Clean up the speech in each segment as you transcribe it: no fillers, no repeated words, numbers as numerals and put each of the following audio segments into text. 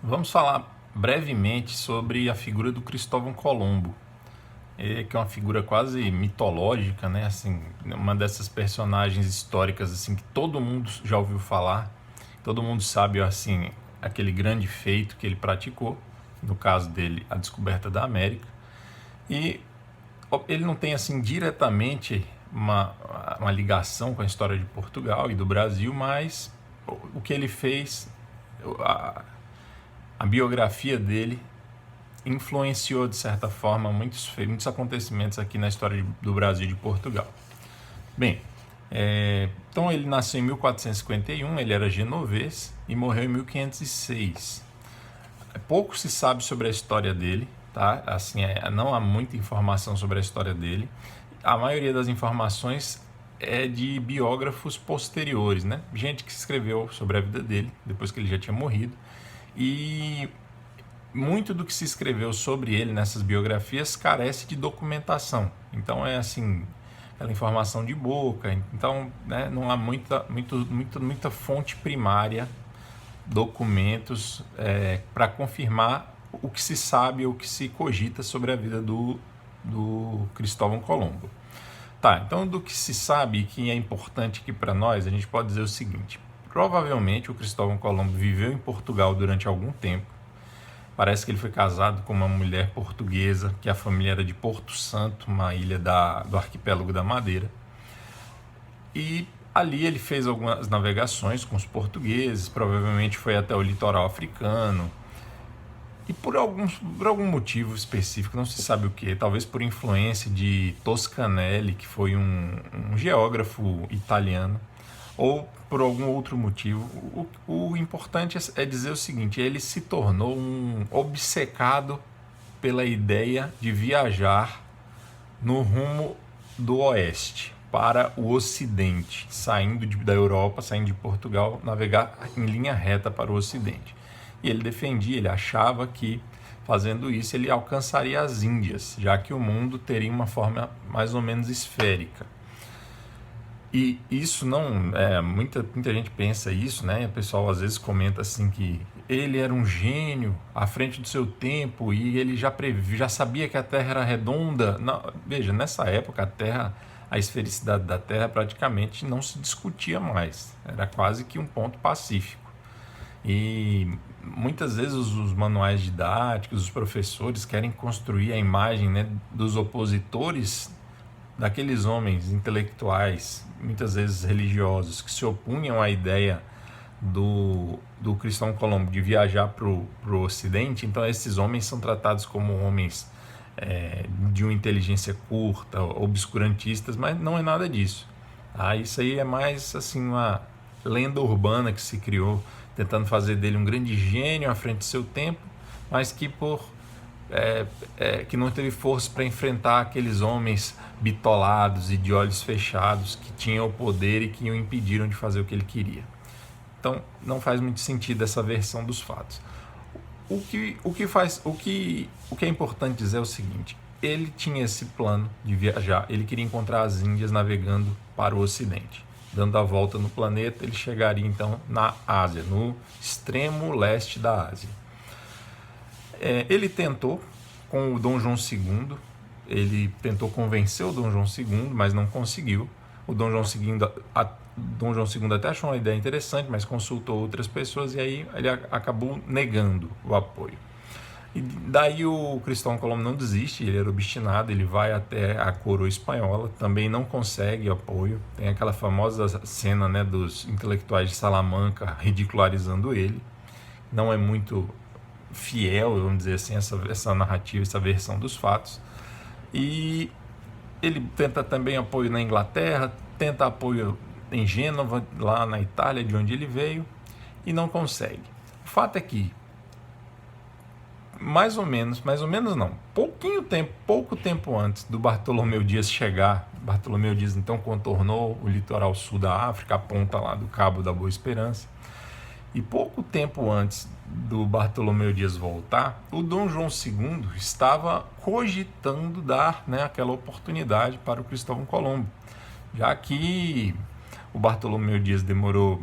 Vamos falar brevemente sobre a figura do Cristóvão Colombo, que é uma figura quase mitológica, né? Assim, uma dessas personagens históricas assim que todo mundo já ouviu falar, todo mundo sabe assim aquele grande feito que ele praticou, no caso dele, a descoberta da América. E ele não tem assim diretamente uma ligação com a história de Portugal e do Brasil, mas o que ele fez, a, a biografia dele influenciou de certa forma muitos acontecimentos aqui na história do Brasil e de Portugal. Bem, então ele nasceu em 1451, ele era genovês e morreu em 1506. Pouco se sabe sobre a história dele, tá? Assim, não há muita informação sobre a história dele. A maioria das informações é de biógrafos posteriores, né? Gente que escreveu sobre a vida dele depois que ele já tinha morrido. E muito do que se escreveu sobre ele nessas biografias carece de documentação. Então é assim, aquela informação de boca. Então, né, não há muita fonte primária, documentos para confirmar o que se sabe ou o que se cogita sobre a vida do Cristóvão Colombo. Tá, então do que se sabe e que é importante aqui para nós, a gente pode dizer o seguinte: provavelmente o Cristóvão Colombo viveu em Portugal durante algum tempo. Parece que ele foi casado com uma mulher portuguesa, que a família era de Porto Santo, uma ilha do arquipélago da Madeira. E ali ele fez algumas navegações com os portugueses, provavelmente foi até o litoral africano. E por algum motivo específico, não se sabe o que, talvez por influência de Toscanelli, que foi um geógrafo italiano, ou por algum outro motivo. O importante é dizer o seguinte: ele se tornou um obcecado pela ideia de viajar no rumo do oeste para o ocidente, saindo da Europa, saindo de Portugal, navegar em linha reta para o ocidente. E ele defendia, ele achava que fazendo isso ele alcançaria as Índias, já que o mundo teria uma forma mais ou menos esférica. E isso não muita gente pensa isso, né? O pessoal às vezes comenta assim que ele era um gênio à frente do seu tempo e ele já sabia que a Terra era redonda. Não, veja, nessa época a esfericidade da Terra praticamente não se discutia mais, era quase que um ponto pacífico. E muitas vezes os manuais didáticos, os professores querem construir a imagem, né, dos opositores, daqueles homens intelectuais, muitas vezes religiosos, que se opunham à ideia do Cristóvão Colombo de viajar para o Ocidente. Então esses homens são tratados como homens de uma inteligência curta, obscurantistas, mas não é nada disso. Isso aí é mais assim uma lenda urbana que se criou, tentando fazer dele um grande gênio à frente do seu tempo, mas que que não teve força para enfrentar aqueles homens bitolados e de olhos fechados que tinham o poder e que o impediram de fazer o que ele queria. Então não faz muito sentido essa versão dos fatos. O que é importante dizer é o seguinte: ele tinha esse plano de viajar, ele queria encontrar as Índias navegando para o Ocidente. Dando a volta no planeta, ele chegaria então na Ásia, no extremo leste da Ásia. Ele tentou com o Dom João II, ele tentou convencer o Dom João II, mas não conseguiu. O Dom João II até achou uma ideia interessante, mas consultou outras pessoas e aí ele acabou negando o apoio. E daí o Cristóvão Colombo não desiste, ele era obstinado, ele vai até a coroa espanhola, também não consegue apoio. Tem aquela famosa cena, né, dos intelectuais de Salamanca ridicularizando ele. Não é muito fiel, vamos dizer assim, essa narrativa, essa versão dos fatos. E ele tenta também apoio na Inglaterra, tenta apoio em Gênova, lá na Itália, de onde ele veio, e não consegue. O fato é que mais ou menos não, pouco tempo antes do Bartolomeu Dias chegar, Bartolomeu Dias então contornou o litoral sul da África, a ponta lá do Cabo da Boa Esperança, e pouco tempo antes do Bartolomeu Dias voltar, o Dom João II estava cogitando dar, né, aquela oportunidade para o Cristóvão Colombo, já que O Bartolomeu Dias demorou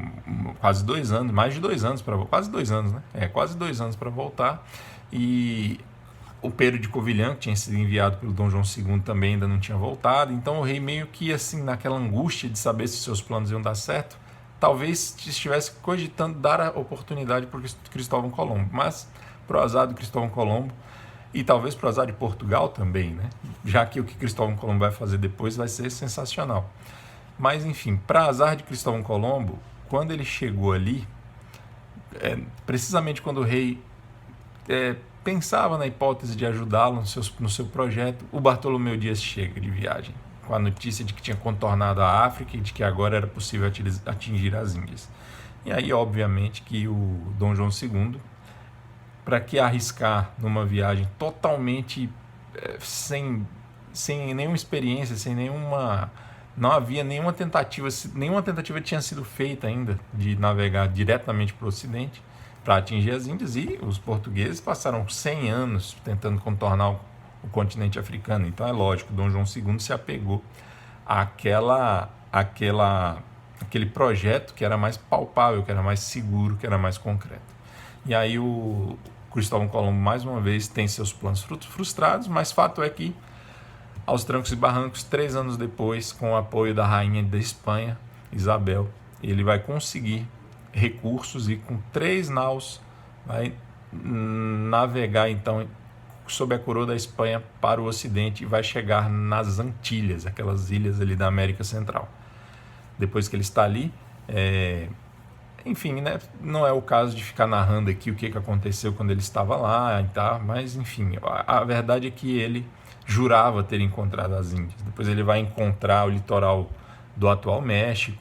quase 2 anos, mais de 2 anos para quase 2 anos, né? Quase 2 anos para voltar. E o Pedro de Covilhã, que tinha sido enviado pelo Dom João II, também ainda não tinha voltado. Então o rei meio que assim, naquela angústia de saber se seus planos iam dar certo, talvez estivesse cogitando dar a oportunidade para Cristóvão Colombo. Mas, pro azar do Cristóvão Colombo, e talvez pro azar de Portugal também, né? Já que o que Cristóvão Colombo vai fazer depois vai ser sensacional. Mas, enfim, para azar de Cristóvão Colombo, quando ele chegou ali, precisamente quando o rei pensava na hipótese de ajudá-lo no seu projeto, o Bartolomeu Dias chega de viagem, com a notícia de que tinha contornado a África e de que agora era possível atingir as Índias. E aí, obviamente, que o Dom João II, para que arriscar numa viagem totalmente sem nenhuma experiência, sem nenhuma... Não havia nenhuma tentativa tinha sido feita ainda de navegar diretamente para o Ocidente para atingir as Índias, e os portugueses passaram 100 anos tentando contornar o continente africano. Então é lógico, Dom João II se apegou àquele projeto que era mais palpável, que era mais seguro, que era mais concreto. E aí o Cristóvão Colombo, mais uma vez, tem seus planos frustrados, mas fato é que, aos trancos e barrancos, 3 anos depois, com o apoio da rainha da Espanha, Isabel, ele vai conseguir recursos e com 3 naus vai navegar então sob a coroa da Espanha para o Ocidente e vai chegar nas Antilhas, aquelas ilhas ali da América Central. Depois que ele está ali, enfim, né, não é o caso de ficar narrando aqui o que aconteceu quando ele estava lá, tá? Mas enfim, a verdade é que ele jurava ter encontrado as Índias. Depois ele vai encontrar o litoral do atual México.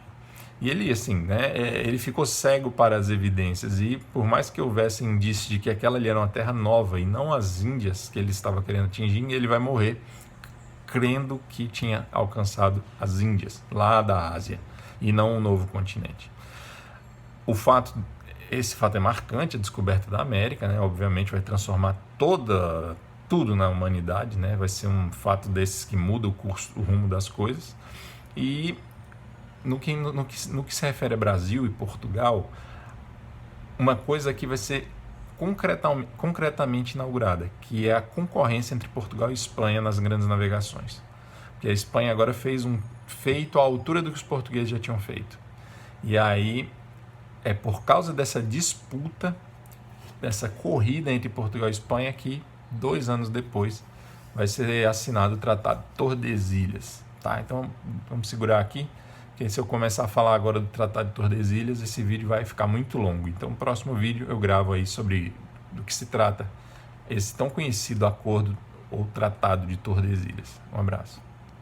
E ele, assim, né, ele ficou cego para as evidências. E por mais que houvesse indícios de que aquela ali era uma terra nova e não as Índias que ele estava querendo atingir, ele vai morrer crendo que tinha alcançado as Índias, lá da Ásia, e não um novo continente. Esse fato é marcante, a descoberta da América, né, obviamente vai transformar tudo na humanidade, né? Vai ser um fato desses que muda o rumo das coisas. E no que se refere a Brasil e Portugal, uma coisa que vai ser concretamente inaugurada, que é a concorrência entre Portugal e Espanha nas grandes navegações. Porque a Espanha agora fez um feito à altura do que os portugueses já tinham feito. E aí, é por causa dessa disputa, dessa corrida entre Portugal e Espanha que 2 anos depois vai ser assinado o Tratado de Tordesilhas, tá? Então vamos segurar aqui, porque se eu começar a falar agora do Tratado de Tordesilhas, esse vídeo vai ficar muito longo. Então no próximo vídeo eu gravo aí sobre do que se trata esse tão conhecido acordo ou Tratado de Tordesilhas. Um abraço.